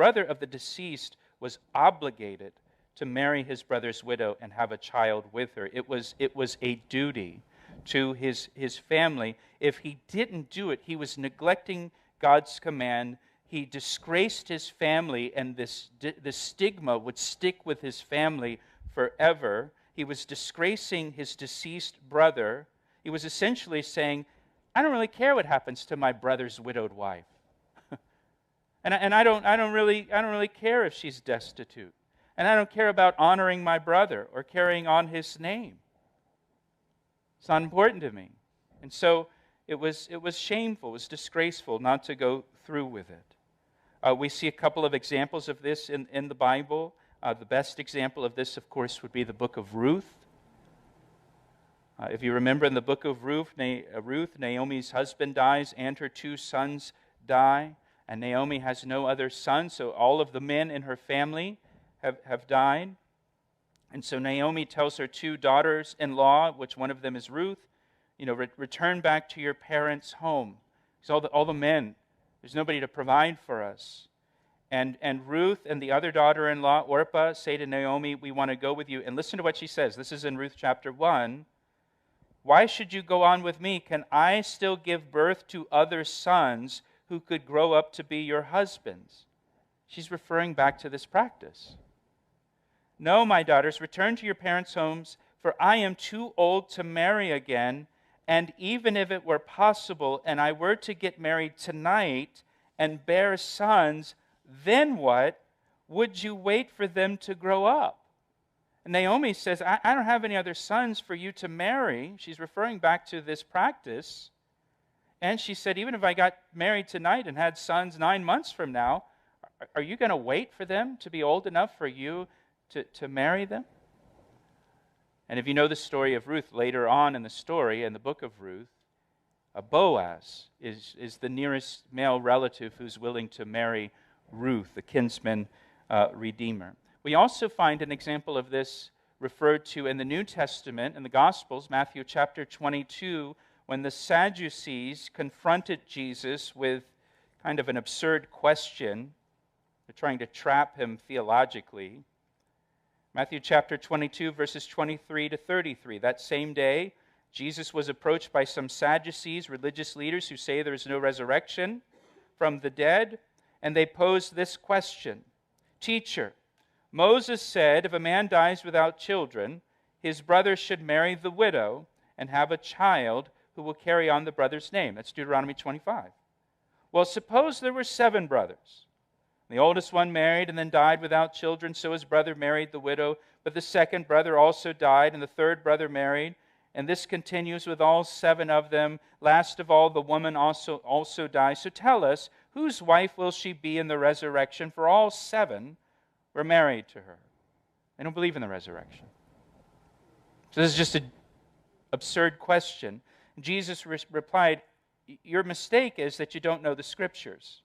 brother of the deceased was obligated to marry his brother's widow and have a child with her. It was a duty to his family. If he didn't do it, he was neglecting God's command. He disgraced his family, and this stigma would stick with his family forever. He was disgracing his deceased brother. He was essentially saying, I don't really care what happens to my brother's widowed wife. and I don't really care if she's destitute. And I don't care about honoring my brother or carrying on his name. It's not important to me. And so it was shameful, it was disgraceful not to go through with it. We see a couple of examples of this in the Bible. The best example of this, of course, would be the book of Ruth. If you remember in the book of Ruth, Naomi's husband dies and her 2 sons die. And Naomi has no other sons, so all of the men in her family have died. And so Naomi tells her 2 daughters-in-law, which one of them is Ruth, return back to your parents' home. Because all the men, there's nobody to provide for us. And Ruth and the other daughter-in-law, Orpah, say to Naomi, we want to go with you. And listen to what she says. This is in Ruth chapter 1. Why should you go on with me? Can I still give birth to other sons who could grow up to be your husbands? She's referring back to this practice. No, my daughters, return to your parents' homes, for I am too old to marry again, and even if it were possible and I were to get married tonight and bear sons, then what? Would you wait for them to grow up? And Naomi says, I don't have any other sons for you to marry. She's referring back to this practice. And she said, even if I got married tonight and had sons 9 months from now, are you going to wait for them to be old enough for you to marry them? And if you know the story of Ruth, later on in the story, in the book of Ruth, Boaz is the nearest male relative who's willing to marry Ruth, the kinsman redeemer. We also find an example of this referred to in the New Testament, in the Gospels, Matthew chapter 22, when the Sadducees confronted Jesus with kind of an absurd question. They're trying to trap him theologically. Matthew chapter 22, verses 23 to 33. That same day, Jesus was approached by some Sadducees, religious leaders who say there is no resurrection from the dead, and they posed this question. Teacher, Moses said if a man dies without children, his brother should marry the widow and have a child who will carry on the brother's name. That's Deuteronomy 25. Well, suppose there were 7 brothers. The oldest one married and then died without children, so his brother married the widow. But the second brother also died, and the third brother married. And this continues with all 7 of them. Last of all, the woman also dies. So tell us, whose wife will she be in the resurrection? For all 7 were married to her. They don't believe in the resurrection. So this is just an absurd question. Jesus replied, your mistake is that you don't know the Scriptures.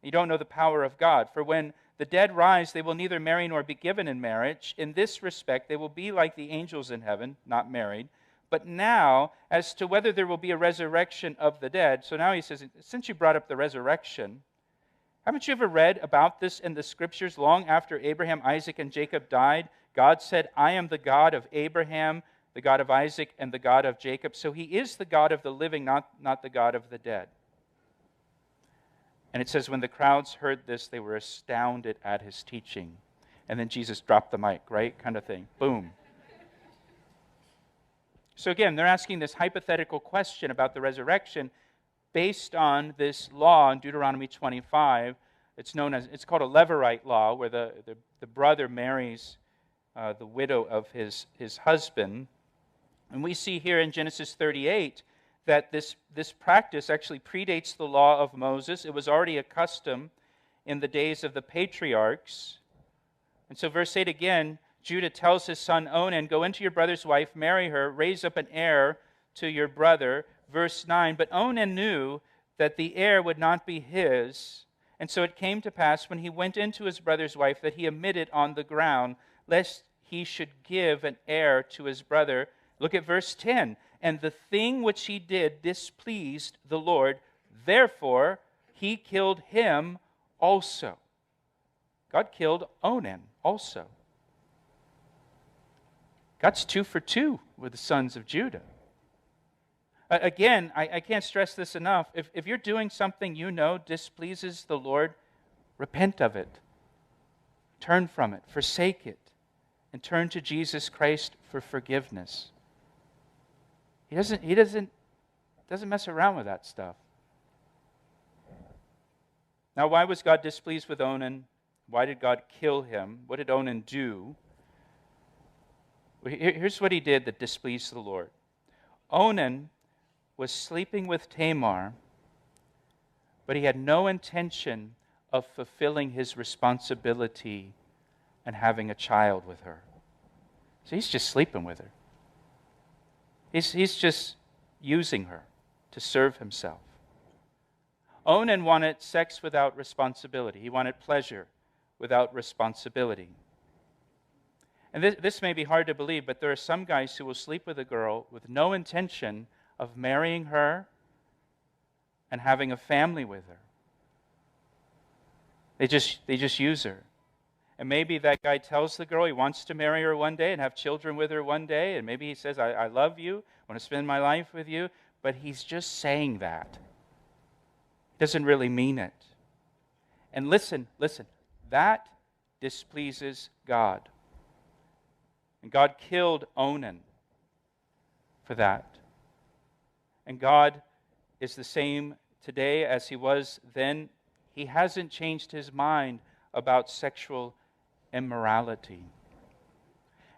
You don't know the power of God. For when the dead rise, they will neither marry nor be given in marriage. In this respect, they will be like the angels in heaven, not married. But now, as to whether there will be a resurrection of the dead, so now he says, since you brought up the resurrection, haven't you ever read about this in the Scriptures? Long after Abraham, Isaac, and Jacob died, God said, I am the God of Abraham, the God of Isaac, and the God of Jacob. So he is the God of the living, not the God of the dead. And it says, when the crowds heard this, they were astounded at his teaching. And then Jesus dropped the mic, right? Kind of thing. Boom. So again, they're asking this hypothetical question about the resurrection based on this law in Deuteronomy 25. It's called a Levirate law, where the brother marries the widow of his husband. And we see here in Genesis 38 that this practice actually predates the law of Moses. It was already a custom in the days of the patriarchs. And so verse 8 again, Judah tells his son Onan, go into your brother's wife, marry her, raise up an heir to your brother. Verse 9, but Onan knew that the heir would not be his. And so it came to pass when he went into his brother's wife that he omitted on the ground, lest he should give an heir to his brother. Look at verse 10. And the thing which he did displeased the Lord. Therefore, he killed him also. God killed Onan also. God's 2 for 2 with the sons of Judah. Again, I can't stress this enough. If you're doing something you know displeases the Lord, repent of it. Turn from it, forsake it, and turn to Jesus Christ for forgiveness. He doesn't mess around with that stuff. Now, why was God displeased with Onan? Why did God kill him? What did Onan do? Here's what he did that displeased the Lord. Onan was sleeping with Tamar, but he had no intention of fulfilling his responsibility and having a child with her. So he's just sleeping with her. He's just using her to serve himself. Onan wanted sex without responsibility. He wanted pleasure without responsibility. And this may be hard to believe, but there are some guys who will sleep with a girl with no intention of marrying her and having a family with her. They just use her. And maybe that guy tells the girl he wants to marry her one day and have children with her one day, and maybe he says, I love you, I want to spend my life with you, but he's just saying that. He doesn't really mean it. And listen, that displeases God. And God killed Onan for that. And God is the same today as he was then. He hasn't changed his mind about sexual immorality.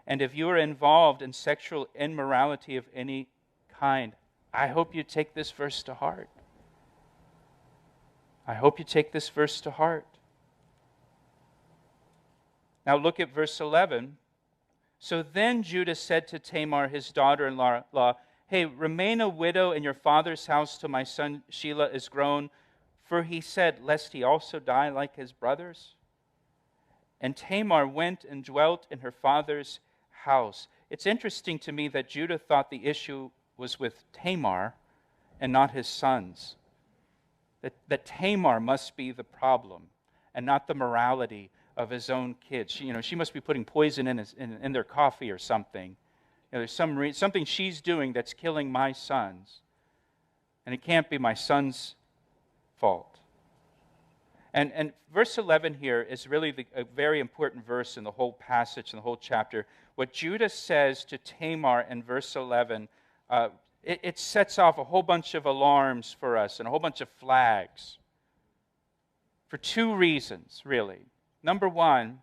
And if you are involved in sexual immorality of any kind, I hope you take this verse to heart. I hope you take this verse to heart. Now look at verse 11. So then Judah said to Tamar, his daughter-in-law, hey, remain a widow in your father's house till my son Shelah is grown, for he said, lest he also die like his brothers. And Tamar went and dwelt in her father's house. It's interesting to me that Judah thought the issue was with Tamar and not his sons. That Tamar must be the problem and not the morality of his own kids. She must be putting poison in their coffee or something. There's something she's doing that's killing my sons. And it can't be my son's fault. And verse 11 here is really a very important verse in the whole passage, in the whole chapter. What Judah says to Tamar in verse 11, it sets off a whole bunch of alarms for us and a whole bunch of flags. For two reasons, really. Number one,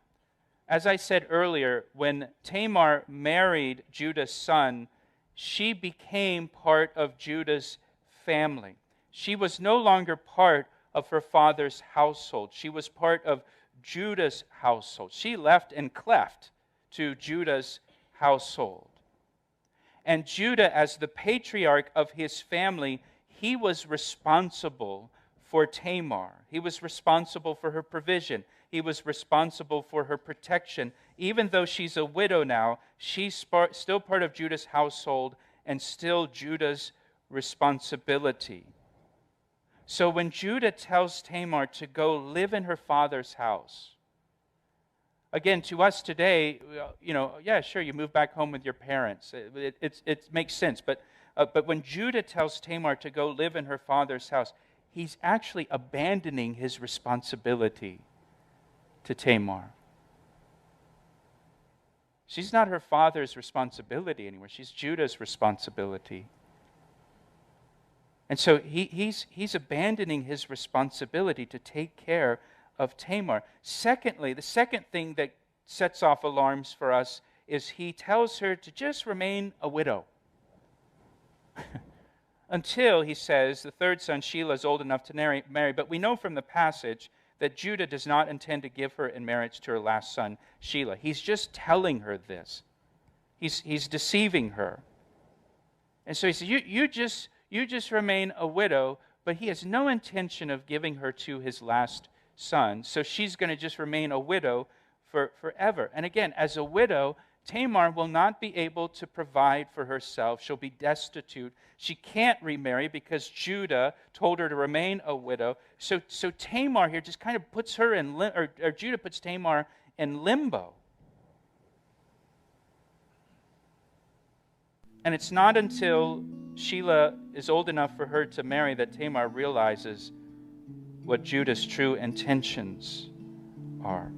as I said earlier, when Tamar married Judah's son, she became part of Judah's family. She was no longer part of her father's household. She was part of Judah's household. She left and cleft to Judah's household. And Judah, as the patriarch of his family, he was responsible for Tamar. He was responsible for her provision. He was responsible for her protection. Even though she's a widow now, she's still part of Judah's household and still Judah's responsibility. So when Judah tells Tamar to go live in her father's house, again, to us today, yeah, sure, you move back home with your parents. It makes sense. But when Judah tells Tamar to go live in her father's house, he's actually abandoning his responsibility to Tamar. She's not her father's responsibility anymore. She's Judah's responsibility. And so he's abandoning his responsibility to take care of Tamar. Secondly, the second thing that sets off alarms for us is he tells her to just remain a widow. Until, he says, the third son, Shelah, is old enough to marry. But we know from the passage that Judah does not intend to give her in marriage to her last son, Shelah. He's just telling her this. He's deceiving her. And so he says, you just remain a widow, but he has no intention of giving her to his last son. So she's going to just remain a widow forever. And again, as a widow, Tamar will not be able to provide for herself. She'll be destitute. She can't remarry because Judah told her to remain a widow. So Tamar here just kind of puts her in, or Judah puts Tamar in limbo. And it's not until Shelah is old enough for her to marry that Tamar realizes what Judah's true intentions are.